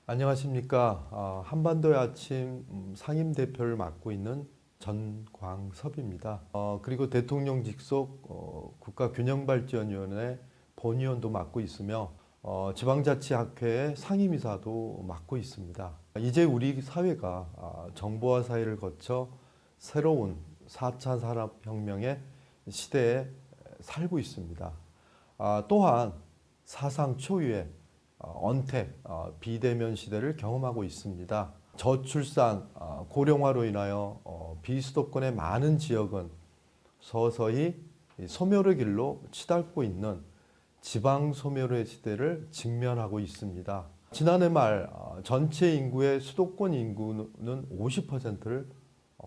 안녕하십니까. 한반도의 아침 상임대표를 맡고 있는 전광섭입니다. 그리고 대통령 직속 국가균형발전위원회 본위원도 맡고 있으며 지방자치학회의 상임이사도 맡고 있습니다. 이제 우리 사회가 정보화 사회를 거쳐 새로운 4차 산업혁명의 시대에 살고 있습니다. 또한 사상 초유의 언택, 비대면 시대를 경험하고 있습니다. 저출산, 고령화로 인하여 비수도권의 많은 지역은 서서히 소멸의 길로 치닫고 있는 지방 소멸의 시대를 직면하고 있습니다. 지난해 말 전체 인구의 수도권 인구는 50%를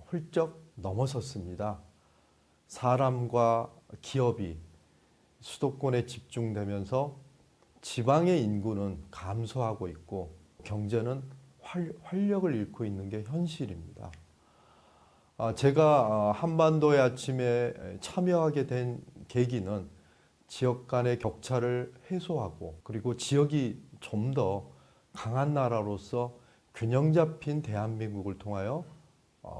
훌쩍 넘어섰습니다. 사람과 기업이 수도권에 집중되면서 지방의 인구는 감소하고 있고 경제는 활력을 잃고 있는 게 현실입니다. 제가 한반도의 아침에 참여하게 된 계기는 지역 간의 격차를 해소하고 그리고 지역이 좀 더 강한 나라로서 균형 잡힌 대한민국을 통하여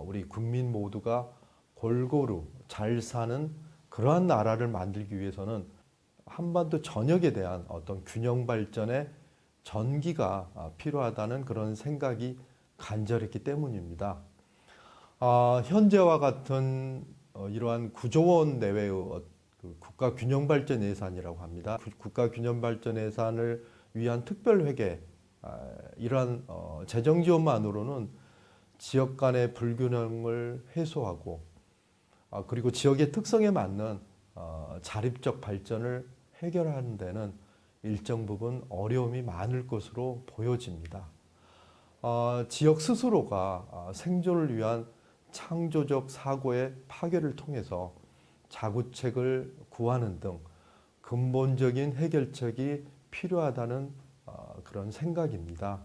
우리 국민 모두가 골고루 잘 사는 그러한 나라를 만들기 위해서는 한반도 전역에 대한 어떤 균형 발전의 전기가 필요하다는 그런 생각이 간절했기 때문입니다. 현재와 같은 이러한 9조 원 내외의 국가 균형 발전 예산이라고 합니다. 국가 균형 발전 예산을 위한 특별회계 이러한 재정 지원만으로는 지역 간의 불균형을 해소하고 그리고 지역의 특성에 맞는 자립적 발전을 해결하는 데는 일정 부분 어려움이 많을 것으로 보여집니다. 지역 스스로가 생존을 위한 창조적 사고의 파괴를 통해서 자구책을 구하는 등 근본적인 해결책이 필요하다는 그런 생각입니다.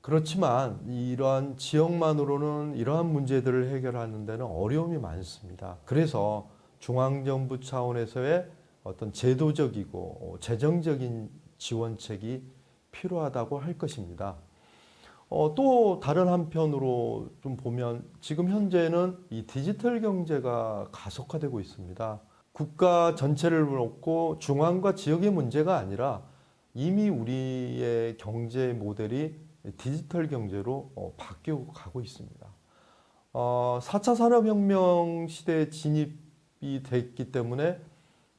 그렇지만 이러한 지역만으로는 이러한 문제들을 해결하는 데는 어려움이 많습니다. 그래서 중앙정부 차원에서의 어떤 제도적이고 재정적인 지원책이 필요하다고 할 것입니다. 또 다른 한편으로 좀 보면 지금 현재는 이 디지털 경제가 가속화되고 있습니다. 국가 전체를 놓고 중앙과 지역의 문제가 아니라 이미 우리의 경제 모델이 디지털 경제로 바뀌어 가고 있습니다. 4차 산업혁명 시대에 진입이 됐기 때문에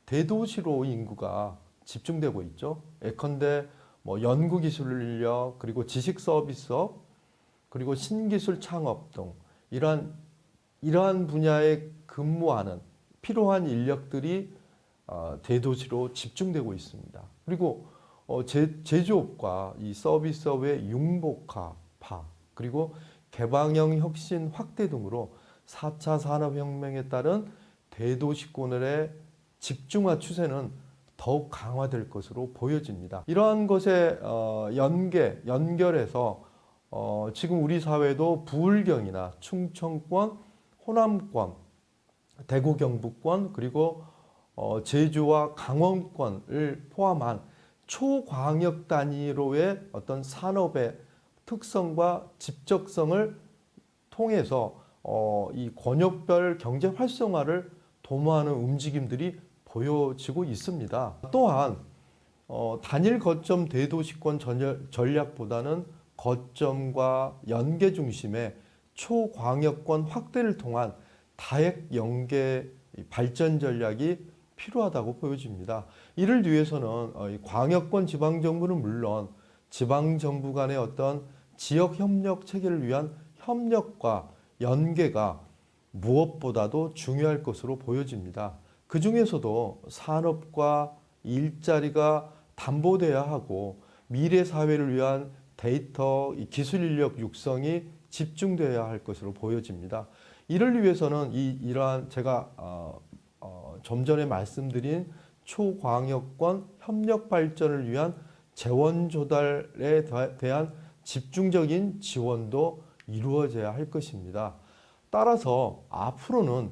대도시로 인구가 집중되고 있죠. 예컨대 연구기술 인력, 그리고 지식 서비스업, 그리고 신기술 창업 등 이러한 분야에 근무하는 필요한 인력들이 대도시로 집중되고 있습니다. 그리고 제조업과 이 서비스업의 융복합화, 그리고 개방형 혁신 확대 등으로 4차 산업혁명에 따른 대도시권의 집중화 추세는 더욱 강화될 것으로 보여집니다. 이러한 것에 연결해서 지금 우리 사회도 부울경이나 충청권, 호남권, 대구 경북권, 그리고 제주와 강원권을 포함한 초광역 단위로의 어떤 산업의 특성과 집적성을 통해서 이 권역별 경제 활성화를 도모하는 움직임들이 보여지고 있습니다. 또한 단일 거점 대도시권 전략보다는 거점과 연계 중심의 초광역권 확대를 통한 다핵 연계 발전 전략이 필요하다고 보여집니다. 이를 위해서는 광역권 지방정부는 물론 지방정부 간의 어떤 지역협력 체계를 위한 협력과 연계가 무엇보다도 중요할 것으로 보여집니다. 그 중에서도 산업과 일자리가 담보돼야 하고 미래 사회를 위한 데이터, 기술 인력 육성이 집중돼야 할 것으로 보여집니다. 이를 위해서는 이러한 제가 좀 전에 말씀드린 초광역권 협력 발전을 위한 재원 조달에 대한 집중적인 지원도 이루어져야 할 것입니다. 따라서 앞으로는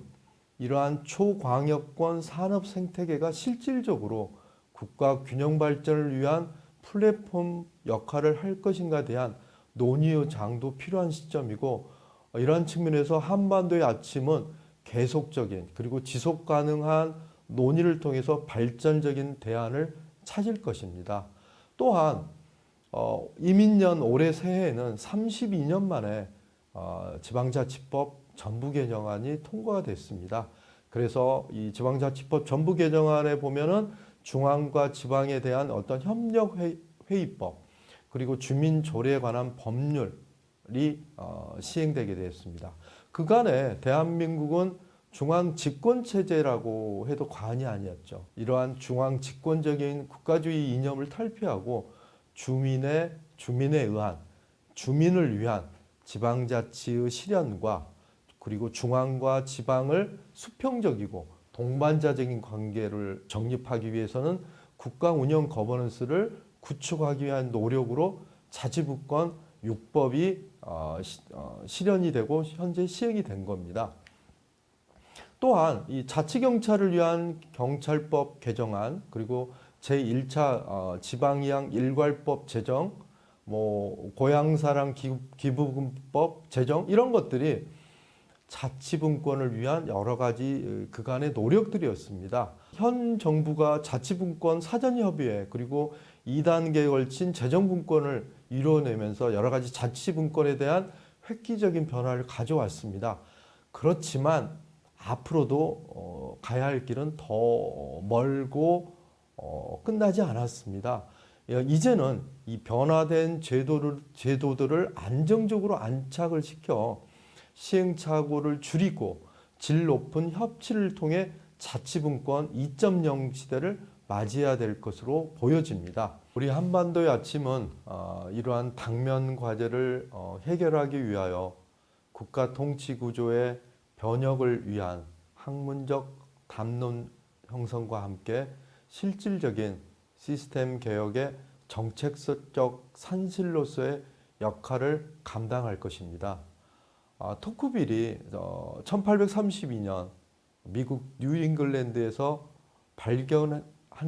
이러한 초광역권 산업 생태계가 실질적으로 국가 균형 발전을 위한 플랫폼 역할을 할 것인가에 대한 논의의 장도 필요한 시점이고 이러한 측면에서 한반도의 아침은 계속적인 그리고 지속 가능한 논의를 통해서 발전적인 대안을 찾을 것입니다. 또한 이민년 올해 새해에는 32년 만에 지방자치법 전부 개정안이 통과가 됐습니다. 그래서 이 지방자치법 전부 개정안에 보면은 중앙과 지방에 대한 어떤 협력회의법 그리고 주민조례에 관한 법률이 시행되게 되었습니다. 그간에 대한민국은 중앙 집권체제라고 해도 과언이 아니었죠. 이러한 중앙 집권적인 국가주의 이념을 탈피하고 주민에 의한, 주민을 위한 지방자치의 실현과 그리고 중앙과 지방을 수평적이고 동반자적인 관계를 정립하기 위해서는 국가 운영 거버넌스를 구축하기 위한 노력으로 자치분권 6법이 실현이 되고 현재 시행이 된 겁니다. 또한 이 자치경찰을 위한 경찰법 개정안 그리고 제1차 지방이양 일괄법 제정 고향사랑 기부금법 제정 이런 것들이 자치분권을 위한 여러 가지 그간의 노력들이었습니다. 현 정부가 자치분권 사전협의회 그리고 2단계에 걸친 재정분권을 이뤄내면서 여러 가지 자치분권에 대한 획기적인 변화를 가져왔습니다. 그렇지만 앞으로도 가야 할 길은 더 멀고 끝나지 않았습니다. 이제는 이 변화된 제도들을 안정적으로 안착을 시켜 시행착오를 줄이고 질 높은 협치를 통해 자치분권 2.0 시대를 맞이해야 될 것으로 보여집니다. 우리 한반도의 아침은 이러한 당면 과제를 해결하기 위하여 국가 통치 구조의 변혁을 위한 학문적 담론 형성과 함께 실질적인 시스템 개혁의 정책적 산실로서의 역할을 감당할 것입니다. 토크빌이 1832년 미국 뉴잉글랜드에서 발견한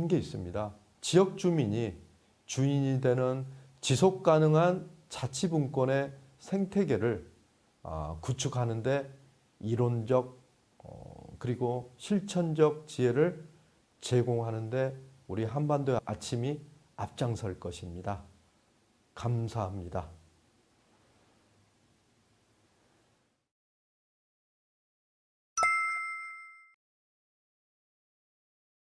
게 있습니다. 지역 주민이 주인이 되는 지속 가능한 자치분권의 생태계를 구축하는 데 이론적 그리고 실천적 지혜를 제공하는 데 우리 한반도의 아침이 앞장설 것입니다. 감사합니다.